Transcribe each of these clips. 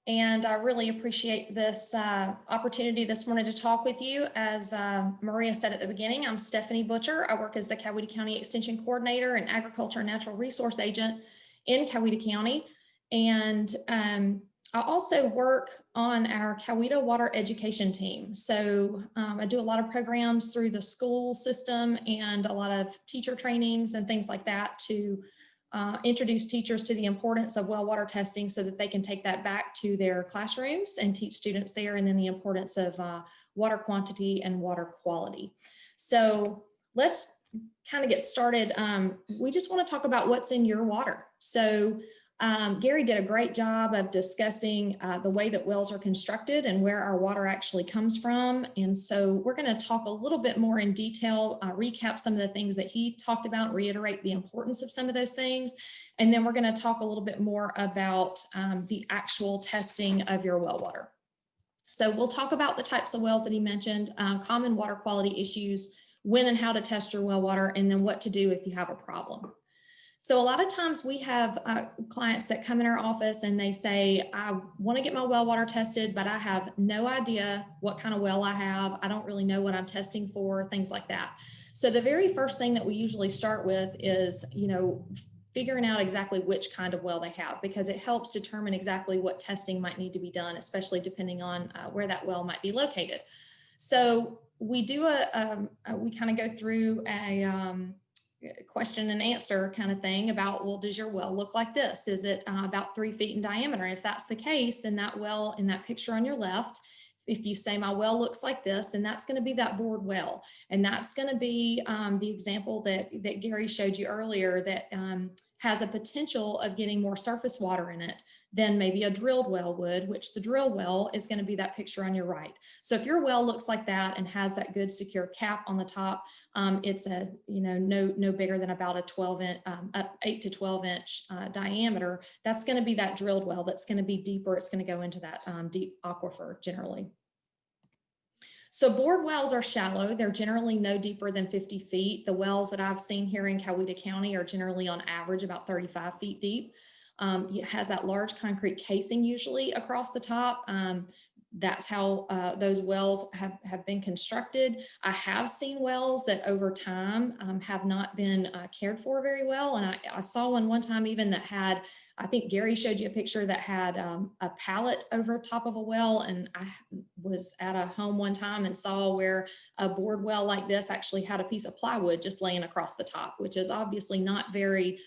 and I really appreciate this opportunity this morning to talk with you. As Maria said at the beginning, I'm Stephanie Butcher. I work as the Coweta County Extension Coordinator and Agriculture and Natural Resource Agent in Coweta County. And I also work on our Coweta Water Education team. So I do a lot of programs through the school system and a lot of teacher trainings and things like that to introduce teachers to the importance of well water testing so that they can take that back to their classrooms and teach students there, and then the importance of water quantity and water quality. So let's kind of get started. We just want to talk about what's in your water. So Gary did a great job of discussing the way that wells are constructed and where our water actually comes from. And so we're going to talk a little bit more in detail, recap some of the things that he talked about, reiterate the importance of some of those things. And then we're going to talk a little bit more about the actual testing of your well water. So we'll talk about the types of wells that he mentioned, common water quality issues, when and how to test your well water, and then what to do if you have a problem. So a lot of times we have clients that come in our office and they say, I want to get my well water tested, but I have no idea what kind of well I have. I don't really know what I'm testing for, things like that. So the very first thing that we usually start with is, figuring out exactly which kind of well they have, because it helps determine exactly what testing might need to be done, especially depending on where that well might be located. So we do we kind of go through a question and answer kind of thing about, well, does your well look like this? Is it about 3 feet in diameter? And if that's the case, then that well in that picture on your left, if you say my well looks like this, then that's going to be that bored well. And that's going to be the example that Gary showed you earlier that has a potential of getting more surface water in it than maybe a drilled well would, which the drill well is going to be that picture on your right. So if your well looks like that and has that good secure cap on the top, it's a no bigger than about a 8 to 12 inch diameter. That's going to be that drilled well. That's going to be deeper. It's going to go into that deep aquifer generally. So bored wells are shallow. They're generally no deeper than 50 feet. The wells that I've seen here in Coweta County are generally on average about 35 feet deep. It has that large concrete casing usually across the top. That's how those wells have been constructed. I have seen wells that over time have not been cared for very well. And I saw one time even that had, I think Gary showed you a picture that had a pallet over top of a well. And I was at a home one time and saw where a bored well like this actually had a piece of plywood just laying across the top, which is obviously not very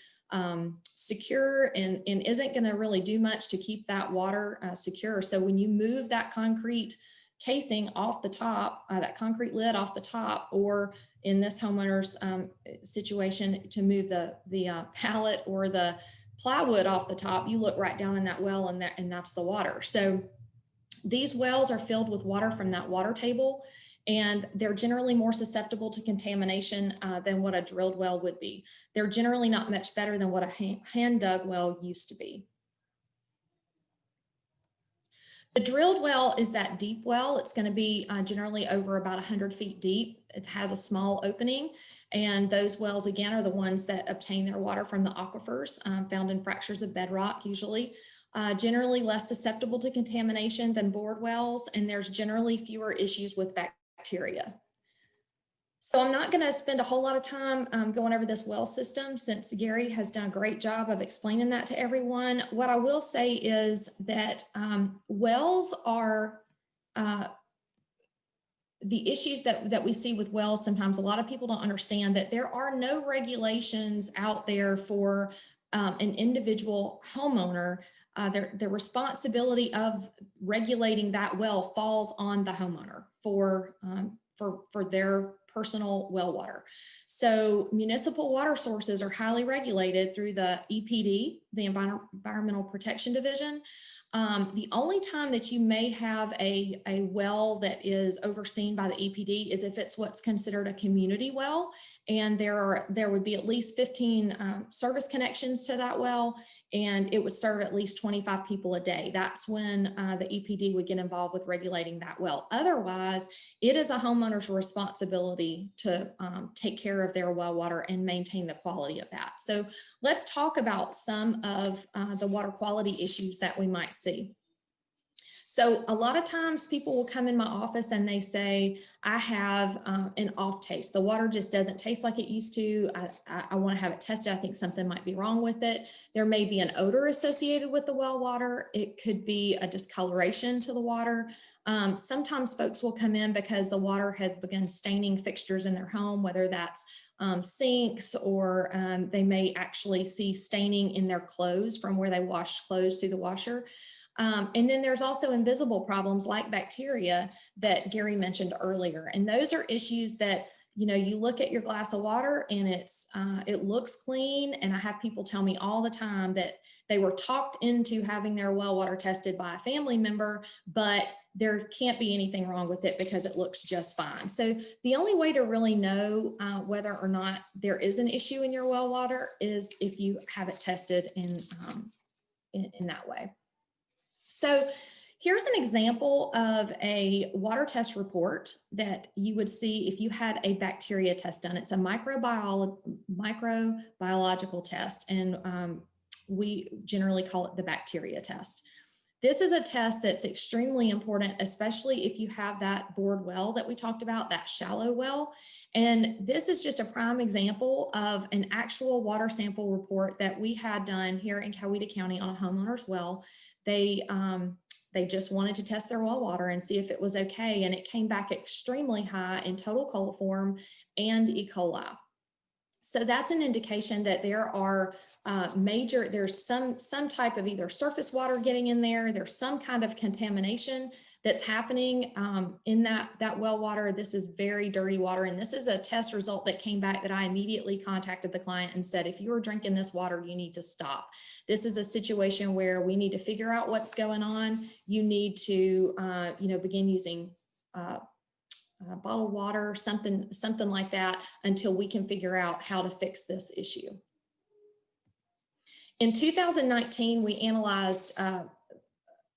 secure and isn't going to really do much to keep that water secure. So when you move that concrete casing off the top, that concrete lid off the top, or in this homeowner's situation, to move the pallet or the plywood off the top, you look right down in that well and that's the water. So these wells are filled with water from that water table, and they're generally more susceptible to contamination than what a drilled well would be. They're generally not much better than what a hand dug well used to be. The drilled well is that deep well. It's going to be generally over about 100 feet deep. It has a small opening, and those wells again are the ones that obtain their water from the aquifers found in fractures of bedrock usually. Generally less susceptible to contamination than bored wells, and there's generally fewer issues with bacteria. So I'm not going to spend a whole lot of time going over this well system, since Gary has done a great job of explaining that to everyone. What I will say is that wells are the issues that we see with wells. Sometimes a lot of people don't understand that there are no regulations out there for an individual homeowner. The responsibility of regulating that well falls on the homeowner for their personal well water. So municipal water sources are highly regulated through the EPD, the Environmental Protection Division. The only time that you may have a well that is overseen by the EPD is if it's what's considered a community well, and there would be at least 15 service connections to that well, and it would serve at least 25 people a day. That's when the EPD would get involved with regulating that well. Otherwise, it is a homeowner's responsibility to take care of their well water and maintain the quality of that. So let's talk about some of the water quality issues that we might see. So a lot of times people will come in my office and they say, I have an off taste. The water just doesn't taste like it used to. I want to have it tested. I think something might be wrong with it. There may be an odor associated with the well water. It could be a discoloration to the water. Sometimes folks will come in because the water has begun staining fixtures in their home, whether that's sinks, or they may actually see staining in their clothes from where they wash clothes through the washer. And then there's also invisible problems like bacteria that Gary mentioned earlier. And those are issues that, you know, you look at your glass of water and it looks clean. And I have people tell me all the time that they were talked into having their well water tested by a family member, but there can't be anything wrong with it because it looks just fine. So the only way to really know whether or not there is an issue in your well water is if you have it tested in that way. So here's an example of a water test report that you would see if you had a bacteria test done. It's a microbiological test, and we generally call it the bacteria test. This is a test that's extremely important, especially if you have that bored well that we talked about, that shallow well. And this is just a prime example of an actual water sample report that we had done here in Coweta County on a homeowner's well. They just wanted to test their well water and see if it was okay. And it came back extremely high in total coliform and E. coli. So that's an indication that there are there's some type of either surface water getting in there, there's some kind of contamination that's happening in that well water. This is very dirty water. And this is a test result that came back that I immediately contacted the client and said, if you are drinking this water, you need to stop. This is a situation where we need to figure out what's going on. You need to, begin using bottled water, something like that, until we can figure out how to fix this issue. In 2019, we analyzed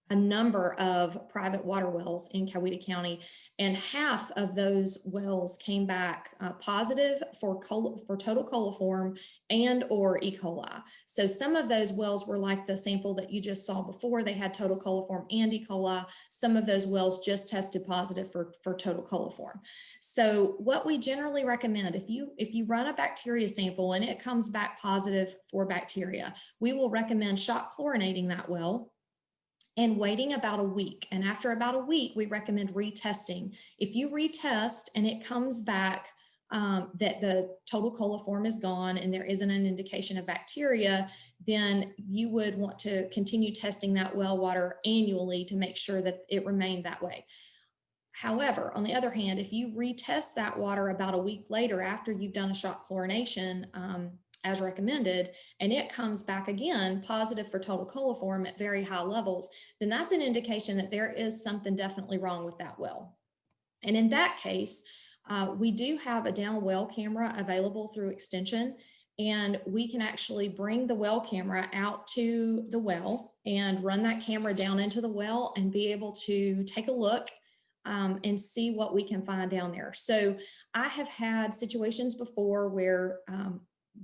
a number of private water wells in Coweta County, and half of those wells came back positive for total coliform and or E. coli. So some of those wells were like the sample that you just saw before. They had total coliform and E. coli. Some of those wells just tested positive for total coliform. So what we generally recommend, if you run a bacteria sample and it comes back positive for bacteria, we will recommend shock chlorinating that well and waiting about a week. And after about a week, we recommend retesting. If you retest and it comes back that the total coliform is gone and there isn't an indication of bacteria, then you would want to continue testing that well water annually to make sure that it remained that way. However, on the other hand, if you retest that water about a week later after you've done a shock chlorination, as recommended, and it comes back again positive for total coliform at very high levels, then that's an indication that there is something definitely wrong with that well. And in that case, we do have a down well camera available through Extension, and we can actually bring the well camera out to the well and run that camera down into the well and be able to take a look and see what we can find down there. So I have had situations before where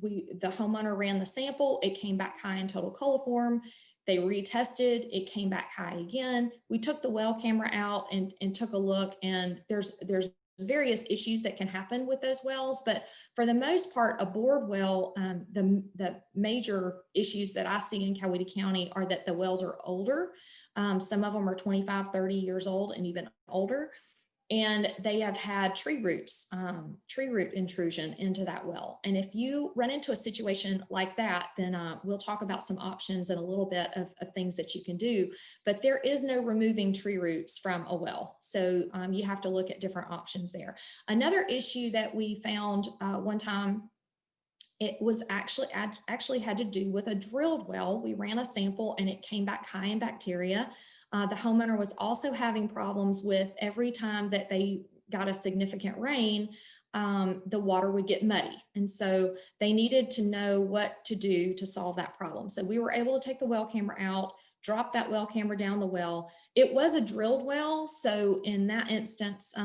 the homeowner ran the sample, it came back high in total coliform. They retested, it came back high again. We took the well camera out and took a look, and there's various issues that can happen with those wells, but for the most part, a bored well, the major issues that I see in Coweta County are that the wells are older. Some of them are 25, 30 years old and even older. And they have had tree root intrusion into that well. And if you run into a situation like that, then we'll talk about some options and a little bit of things that you can do, but there is no removing tree roots from a well. So you have to look at different options there. Another issue that we found one time, it was actually had to do with a drilled well. We ran a sample and it came back high in bacteria. The homeowner was also having problems with every time that they got a significant rain, the water would get muddy. And so they needed to know what to do to solve that problem. So we were able to take the well camera out, drop that well camera down the well. It was a drilled well. So in that instance,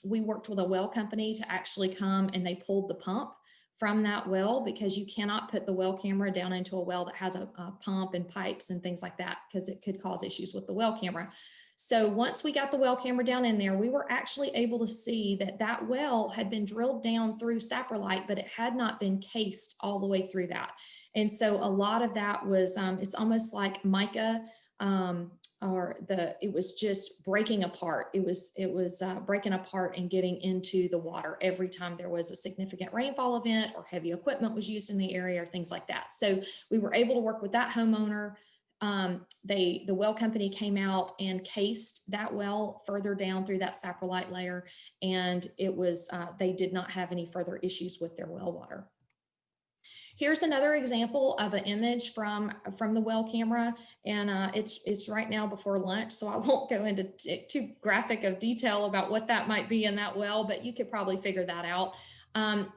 we worked with a well company to actually come and they pulled the pump from that well, because you cannot put the well camera down into a well that has a pump and pipes and things like that, because it could cause issues with the well camera. So once we got the well camera down in there, we were actually able to see that that well had been drilled down through saprolite, but it had not been cased all the way through that. And so a lot of that was, it's almost like mica, it was just breaking apart. It was breaking apart and getting into the water every time there was a significant rainfall event or heavy equipment was used in the area or things like that. So we were able to work with that homeowner. The well company came out and cased that well further down through that saprolite layer, and it was they did not have any further issues with their well water. Here's another example of an image from the well camera, and it's right now before lunch, so I won't go into too graphic of detail about what that might be in that well, but you could probably figure that out.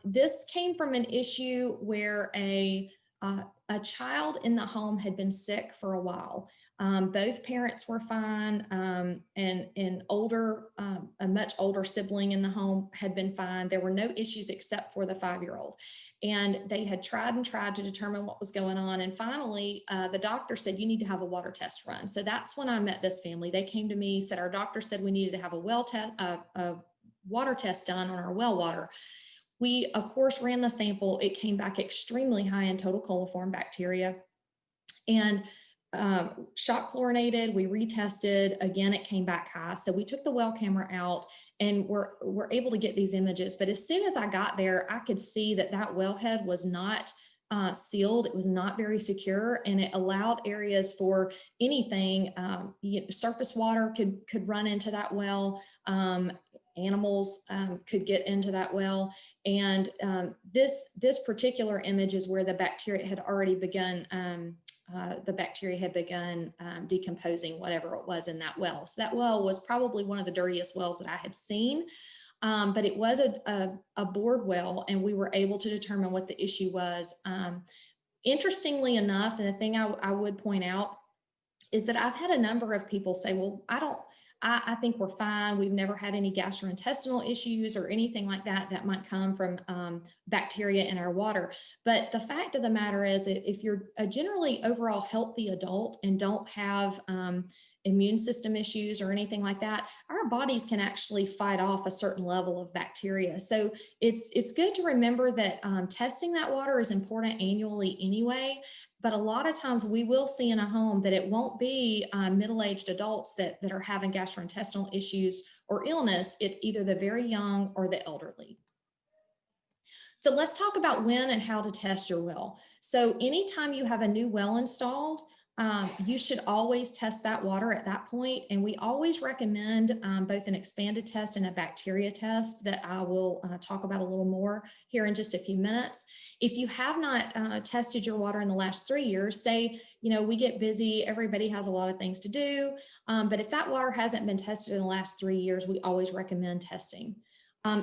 This came from an issue where a child in the home had been sick for a while. Both parents were fine, and a much older sibling in the home had been fine. There were no issues except for the 5-year-old. And they had tried and tried to determine what was going on. And finally, the doctor said, you need to have a water test run. So that's when I met this family. They came to me, said, our doctor said we needed to have a water test done on our well water. We, of course, ran the sample. It came back extremely high in total coliform bacteria and shock chlorinated. We retested again, it came back high. So we took the well camera out and we're able to get these images. But as soon as I got there, I could see that that wellhead was not sealed. It was not very secure, and it allowed areas for anything. Surface water could run into that well. Animals could get into that well. And this particular image is where the bacteria had already begun, decomposing whatever it was in that well. So that well was probably one of the dirtiest wells that I had seen, but it was a bored well, and we were able to determine what the issue was. Interestingly enough, and the thing I would point out is that I've had a number of people say, well, I think we're fine. We've never had any gastrointestinal issues or anything like that that might come from bacteria in our water. But the fact of the matter is, if you're a generally overall healthy adult and don't have immune system issues or anything like that, our bodies can actually fight off a certain level of bacteria. So it's good to remember that testing that water is important annually anyway. But a lot of times we will see in a home that it won't be middle-aged adults that are having gastrointestinal issues or illness. It's either the very young or the elderly. So let's talk about when and how to test your well. So anytime you have a new well installed, you should always test that water at that point. And we always recommend both an expanded test and a bacteria test that I will talk about a little more here in just a few minutes. If you have not tested your water in the last 3 years, say, we get busy, everybody has a lot of things to do. But if that water hasn't been tested in the last 3 years, we always recommend testing.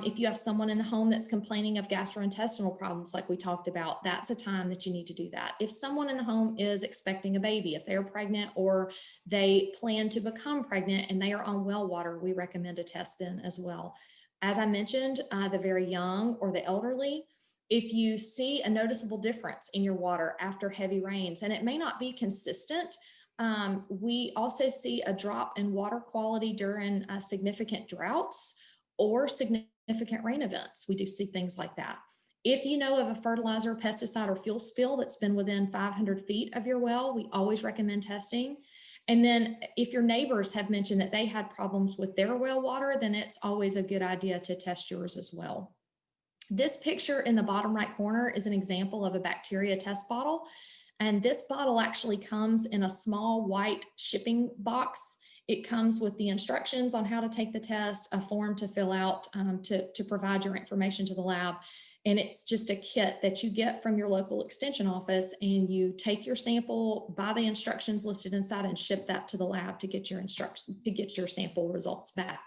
If you have someone in the home that's complaining of gastrointestinal problems, like we talked about, that's a time that you need to do that. If someone in the home is expecting a baby, if they're pregnant or they plan to become pregnant and they are on well water, we recommend a test then as well. As I mentioned, the very young or the elderly, if you see a noticeable difference in your water after heavy rains, and it may not be consistent, we also see a drop in water quality during significant droughts or significant rain events. We do see things like that. If you know of a fertilizer, pesticide, or fuel spill that's been within 500 feet of your well, we always recommend testing. And then if your neighbors have mentioned that they had problems with their well water, then it's always a good idea to test yours as well. This picture in the bottom right corner is an example of a bacteria test bottle. And this bottle actually comes in a small white shipping box. It comes with the instructions on how to take the test, a form to fill out to provide your information to the lab. And it's just a kit that you get from your local extension office, and you take your sample, buy the instructions listed inside, and ship that to the lab to get your sample results back.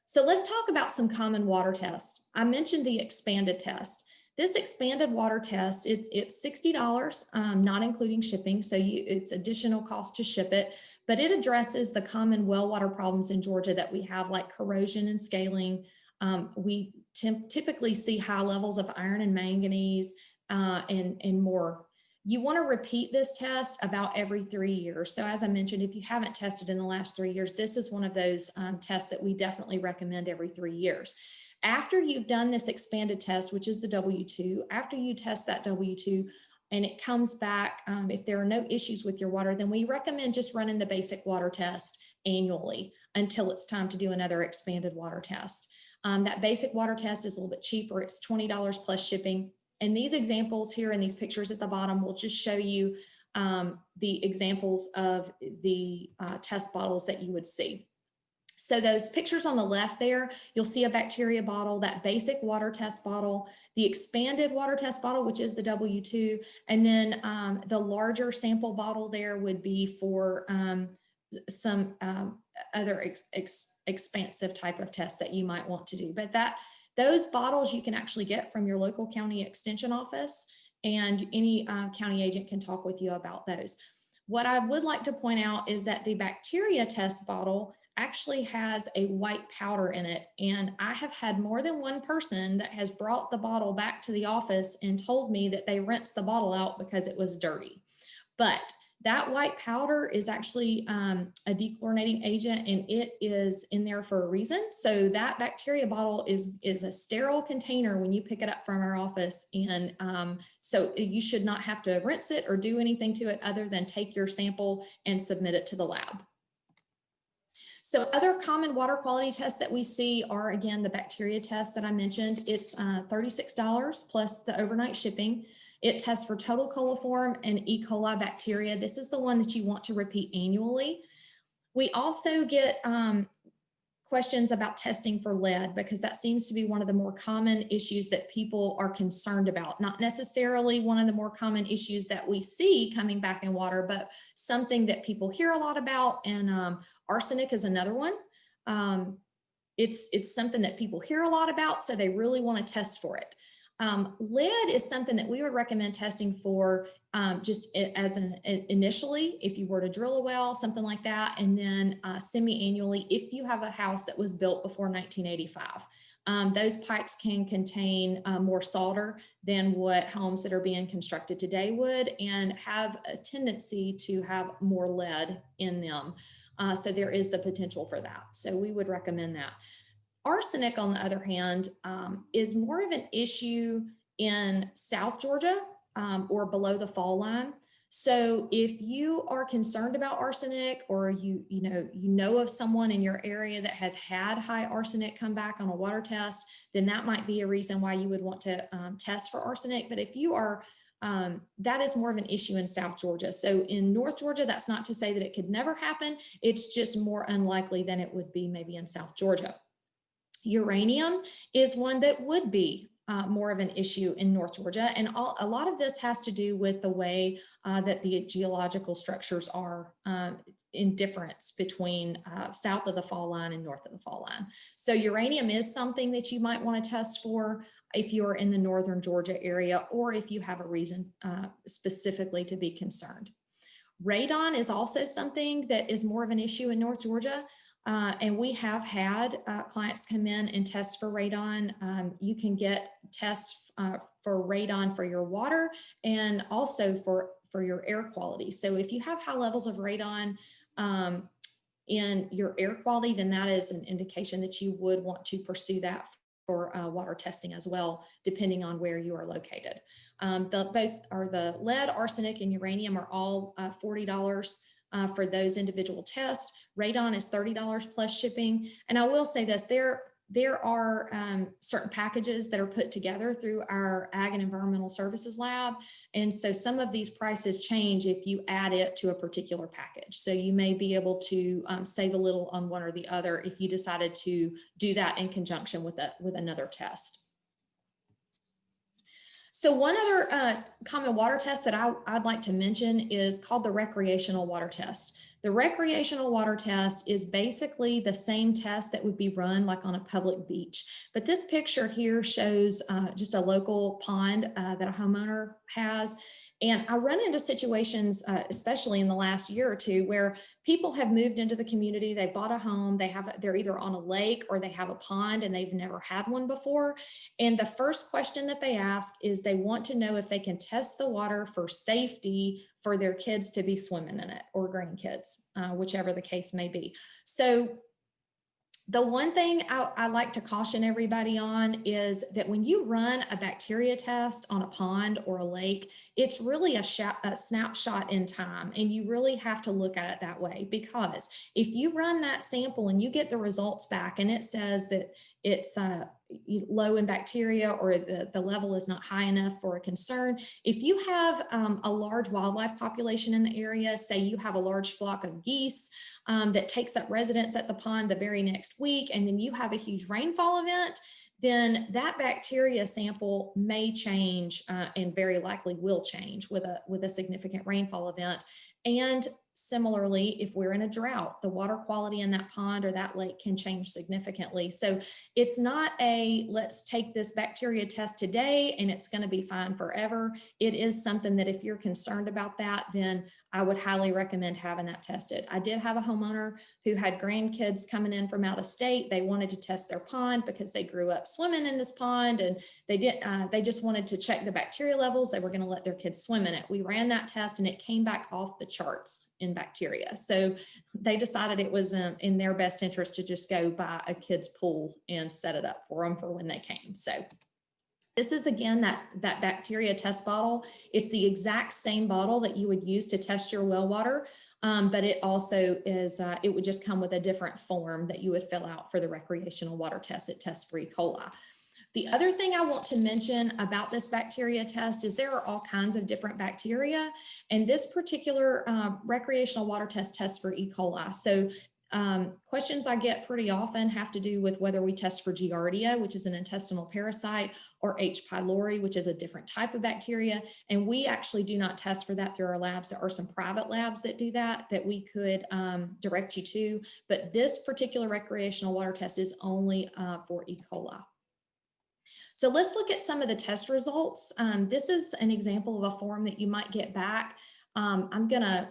So let's talk about some common water tests. I mentioned the expanded test. This expanded water test, it's $60, not including shipping, so it's additional cost to ship it, but it addresses the common well water problems in Georgia that we have, like corrosion and scaling, We typically see high levels of iron and manganese and more. You want to repeat this test about every 3 years. So as I mentioned, if you haven't tested in the last 3 years, this is one of those tests that we definitely recommend every 3 years. After you've done this expanded test, which is the W2, after you test that W2 and it comes back, if there are no issues with your water, then we recommend just running the basic water test annually until it's time to do another expanded water test. That basic water test is a little bit cheaper. It's $20 plus shipping. And these examples here in these pictures at the bottom will just show you the examples of the test bottles that you would see. So those pictures on the left there, you'll see a bacteria bottle, that basic water test bottle, the expanded water test bottle, which is the W2, and then the larger sample bottle there would be for some other expansive type of test that you might want to do. But those bottles you can actually get from your local county extension office, and any county agent can talk with you about those. What I would like to point out is that the bacteria test bottle actually has a white powder in it. And I have had more than one person that has brought the bottle back to the office and told me that they rinsed the bottle out because it was dirty. But that white powder is actually a dechlorinating agent, and it is in there for a reason. So that bacteria bottle is a sterile container when you pick it up from our office. And so you should not have to rinse it or do anything to it other than take your sample and submit it to the lab. So other common water quality tests that we see are, again, the bacteria test that I mentioned. It's $36 plus the overnight shipping. It tests for total coliform and E. coli bacteria. This is the one that you want to repeat annually. We also get questions about testing for lead, because that seems to be one of the more common issues that people are concerned about. Not necessarily one of the more common issues that we see coming back in water, but something that people hear a lot about. And arsenic is another one. It's something that people hear a lot about, so they really want to test for it. Lead is something that we would recommend testing for just as initially, if you were to drill a well, something like that, and then semi-annually if you have a house that was built before 1985. Those pipes can contain more solder than what homes that are being constructed today would, and have a tendency to have more lead in them. So there is the potential for that. So we would recommend that. Arsenic, on the other hand, is more of an issue in South Georgia or below the fall line. So if you are concerned about arsenic, or you know of someone in your area that has had high arsenic come back on a water test, then that might be a reason why you would want to test for arsenic. But if you are that is more of an issue in South Georgia. So in North Georgia, that's not to say that it could never happen. It's just more unlikely than it would be maybe in South Georgia. Uranium is one that would be more of an issue in North Georgia. And a lot of this has to do with the way that the geological structures are in difference between south of the fall line and north of the fall line. So uranium is something that you might want to test for if you're in the northern Georgia area, or if you have a reason specifically to be concerned. Radon is also something that is more of an issue in North Georgia. And we have had clients come in and test for radon. You can get tests for radon for your water, and also for your air quality. So if you have high levels of radon in your air quality, then that is an indication that you would want to pursue that for water testing as well, depending on where you are located. Both are the lead, arsenic, and uranium are all $40 for those individual tests. Radon is $30 plus shipping. And I will say this, there are certain packages that are put together through our Ag and Environmental Services Lab. And so some of these prices change if you add it to a particular package. So you may be able to save a little on one or the other if you decided to do that in conjunction with another test. So one other common water test that I'd like to mention is called the recreational water test. The recreational water test is basically the same test that would be run like on a public beach. But this picture here shows just a local pond that a homeowner has. And I run into situations, especially in the last year or two, where people have moved into the community, they bought a home, they're either on a lake or they have a pond and they've never had one before. And the first question that they ask is they want to know if they can test the water for safety for their kids to be swimming in it, or grandkids, whichever the case may be. So the one thing I like to caution everybody on is that when you run a bacteria test on a pond or a lake, it's really a snapshot in time, and you really have to look at it that way, because if you run that sample and you get the results back and it says that it's low in bacteria, or the level is not high enough for a concern. If you have a large wildlife population in the area, say you have a large flock of geese that takes up residence at the pond the very next week, and then you have a huge rainfall event, then that bacteria sample may change and very likely will change with a significant rainfall event. And similarly, if we're in a drought, the water quality in that pond or that lake can change significantly. So it's not a let's take this bacteria test today and it's going to be fine forever. It is something that if you're concerned about that, then I would highly recommend having that tested. I did have a homeowner who had grandkids coming in from out of state. They wanted to test their pond because they grew up swimming in this pond, and they just wanted to check the bacteria levels. They were going to let their kids swim in it. We ran that test and it came back off the charts in bacteria. So they decided it was in their best interest to just go buy a kid's pool and set it up for them for when they came. So this is, again, that bacteria test bottle. It's the exact same bottle that you would use to test your well water, but it also is, it would just come with a different form that you would fill out for the recreational water test. It tests for E. coli. The other thing I want to mention about this bacteria test is there are all kinds of different bacteria, and this particular recreational water test tests for E. coli. So questions I get pretty often have to do with whether we test for Giardia, which is an intestinal parasite, or H. pylori, which is a different type of bacteria. And we actually do not test for that through our labs. There are some private labs that do that we could direct you to, but this particular recreational water test is only for E. coli. So let's look at some of the test results. This is an example of a form that you might get back. I'm going to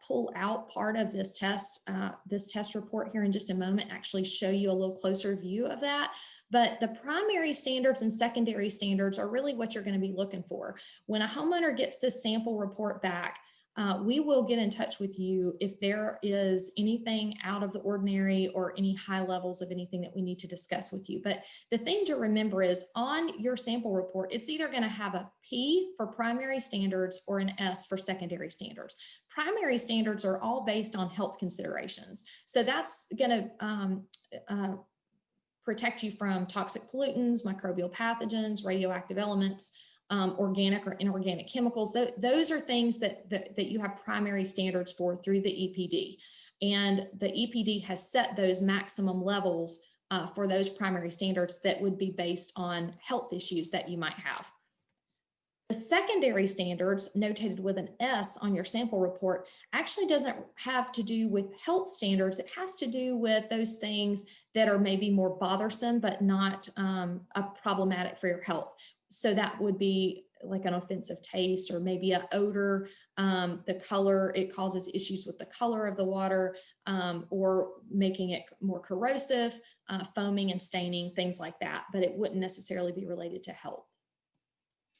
pull out part of this test report here in just a moment, actually show you a little closer view of that. But the primary standards and secondary standards are really what you're going to be looking for. When a homeowner gets this sample report back, we will get in touch with you if there is anything out of the ordinary or any high levels of anything that we need to discuss with you. But the thing to remember is on your sample report, it's either going to have a P for primary standards or an S for secondary standards. Primary standards are all based on health considerations. So that's going to protect you from toxic pollutants, microbial pathogens, radioactive elements, organic or inorganic chemicals. Those are things that you have primary standards for through the EPD. And the EPD has set those maximum levels for those primary standards that would be based on health issues that you might have. The secondary standards, notated with an S on your sample report, actually doesn't have to do with health standards. It has to do with those things that are maybe more bothersome, but not problematic for your health. So that would be like an offensive taste, or maybe an odor, the color, it causes issues with the color of the water, or making it more corrosive, foaming and staining, things like that, but it wouldn't necessarily be related to health.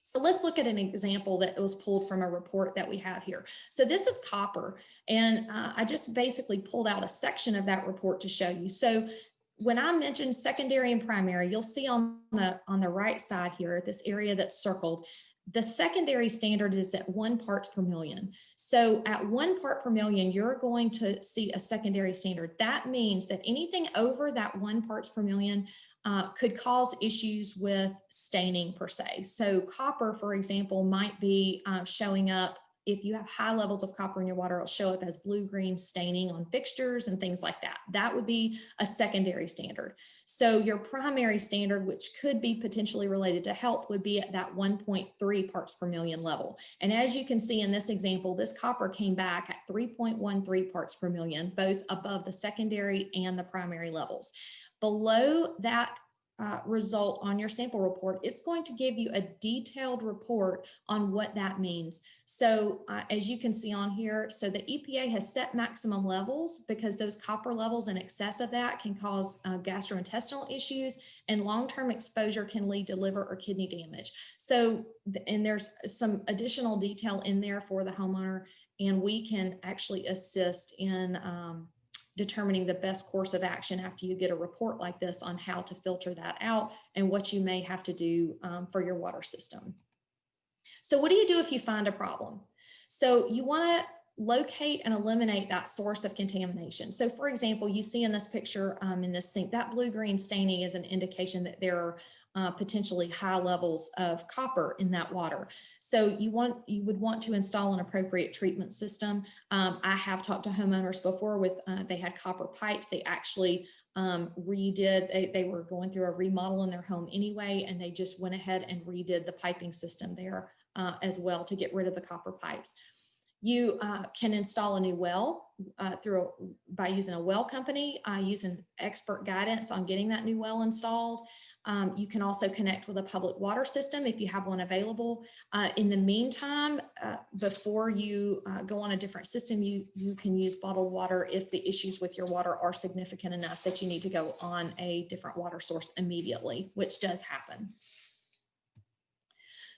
So let's look at an example that was pulled from a report that we have here. So this is copper, and I just basically pulled out a section of that report to show you. So when I mentioned secondary and primary, you'll see on the right side here, this area that's circled, the secondary standard is at 1 parts per million. So at 1 part per million, you're going to see a secondary standard. That means that anything over that 1 parts per million could cause issues with staining per se. So copper, for example, might be showing up if you have high levels of copper in your water, it'll show up as blue-green staining on fixtures and things like that. That would be a secondary standard. So your primary standard, which could be potentially related to health, would be at that 1.3 parts per million level. And as you can see in this example, this copper came back at 3.13 parts per million, both above the secondary and the primary levels. Below that result on your sample report, it's going to give you a detailed report on what that means. So as you can see on here, so the EPA has set maximum levels because those copper levels in excess of that can cause gastrointestinal issues, and long-term exposure can lead to liver or kidney damage. So, and there's some additional detail in there for the homeowner, and we can actually assist in determining the best course of action after you get a report like this on how to filter that out and what you may have to do for your water system. So what do you do if you find a problem? So you want to locate and eliminate that source of contamination. So for example, you see in this picture in this sink, that blue-green staining is an indication that there are potentially high levels of copper in that water. So you would want to install an appropriate treatment system. I have talked to homeowners before with, they had copper pipes. They actually they were going through a remodel in their home anyway, and they just went ahead and redid the piping system there as well to get rid of the copper pipes. You can install a new well by using a well company, using expert guidance on getting that new well installed. You can also connect with a public water system if you have one available. In the meantime, before you go on a different system, you can use bottled water if the issues with your water are significant enough that you need to go on a different water source immediately, which does happen.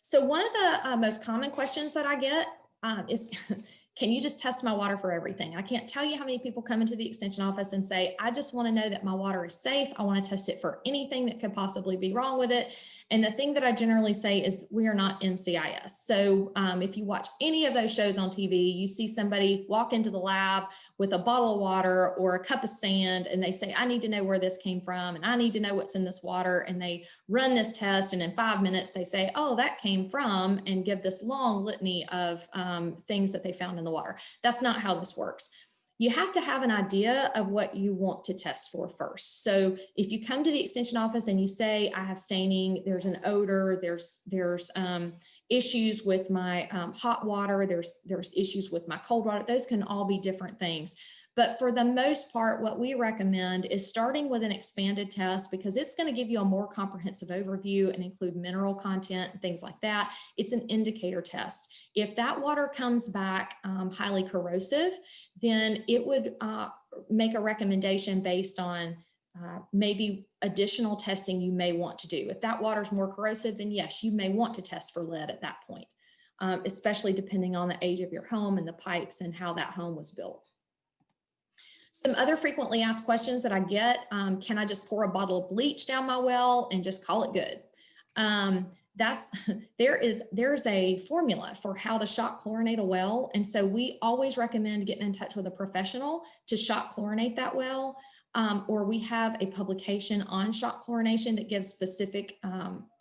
So one of the most common questions that I get is, can you just test my water for everything? I can't tell you how many people come into the extension office and say, I just want to know that my water is safe. I want to test it for anything that could possibly be wrong with it. And the thing that I generally say is we are not NCIS. So if you watch any of those shows on TV, you see somebody walk into the lab with a bottle of water or a cup of sand, and they say, I need to know where this came from, and I need to know what's in this water. And they run this test, and in 5 minutes they say, oh, that came from, and give this long litany of things that they found in the water. That's not how this works. You have to have an idea of what you want to test for first. So if you come to the extension office and you say, I have staining, there's an odor, there's issues with my hot water, there's issues with my cold water, those can all be different things. But for the most part, what we recommend is starting with an expanded test, because it's going to give you a more comprehensive overview and include mineral content and things like that. It's an indicator test. If that water comes back highly corrosive, then it would make a recommendation based on maybe additional testing you may want to do. If that water is more corrosive, then yes, you may want to test for lead at that point, especially depending on the age of your home and the pipes and how that home was built. Some other frequently asked questions that I get, can I just pour a bottle of bleach down my well and just call it good? There's a formula for how to shock chlorinate a well. And so we always recommend getting in touch with a professional to shock chlorinate that well. Or we have a publication on shock chlorination that gives specific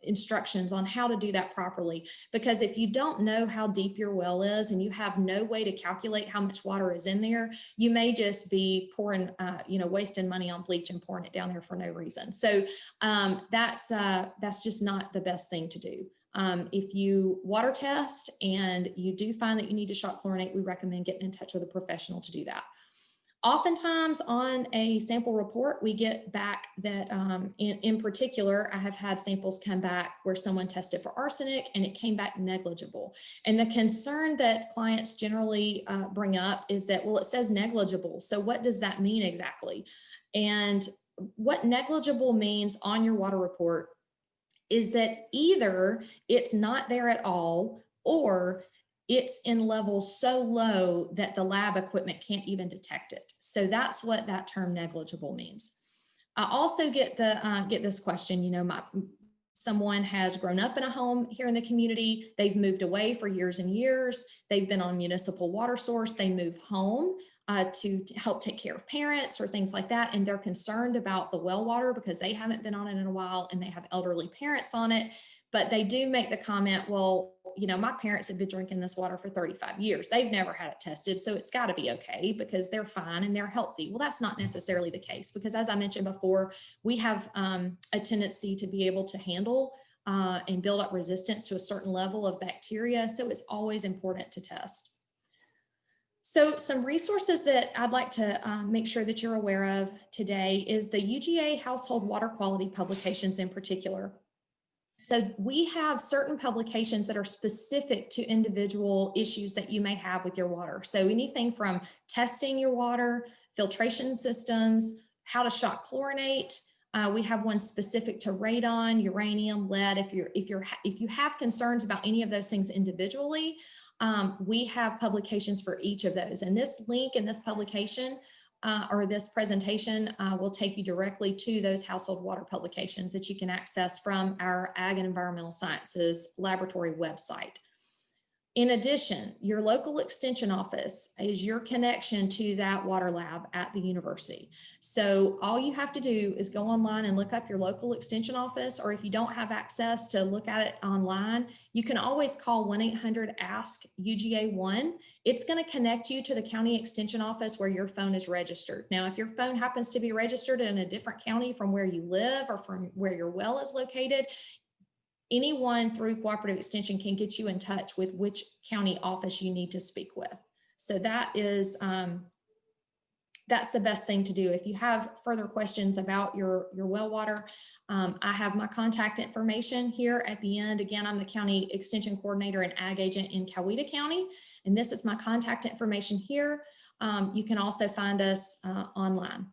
instructions on how to do that properly. Because if you don't know how deep your well is and you have no way to calculate how much water is in there, you may just be pouring, wasting money on bleach and pouring it down there for no reason. So that's just not the best thing to do. If you water test and you do find that you need to shock chlorinate, we recommend getting in touch with a professional to do that. Oftentimes on a sample report, we get back that in particular, I have had samples come back where someone tested for arsenic and it came back negligible. And the concern that clients generally bring up is that, well, it says negligible. So what does that mean exactly? And what negligible means on your water report is that either it's not there at all, or it's in levels so low that the lab equipment can't even detect it. So that's what that term negligible means. I also get this question, someone has grown up in a home here in the community. They've moved away for years and years. They've been on municipal water source. They move home to help take care of parents or things like that. And they're concerned about the well water because they haven't been on it in a while and they have elderly parents on it. But they do make the comment, well, well, you know, my parents have been drinking this water for 35 years. They've never had it tested, so it's got to be okay because they're fine and they're healthy. Well, that's not necessarily the case because, as I mentioned before, we have a tendency to be able to handle and build up resistance to a certain level of bacteria. So it's always important to test. So some resources that I'd like to make sure that you're aware of today is the UGA Household Water Quality publications in particular. So we have certain publications that are specific to individual issues that you may have with your water. So anything from testing your water, filtration systems, how to shock chlorinate. We have one specific to radon, uranium, lead. If you have concerns about any of those things individually, we have publications for each of those. And this link in this publication or this presentation will take you directly to those household water publications that you can access from our Ag and Environmental Sciences Laboratory website. In addition, your local extension office is your connection to that water lab at the university. So all you have to do is go online and look up your local extension office, or if you don't have access to look at it online, you can always call 1-800-ASK-UGA1. It's going to connect you to the county extension office where your phone is registered. Now, if your phone happens to be registered in a different county from where you live or from where your well is located, anyone through Cooperative Extension can get you in touch with which county office you need to speak with. So that is, that's the best thing to do. If you have further questions about your well water, I have my contact information here at the end. Again, I'm the County Extension Coordinator and Ag Agent in Coweta County, and this is my contact information here. You can also find us online.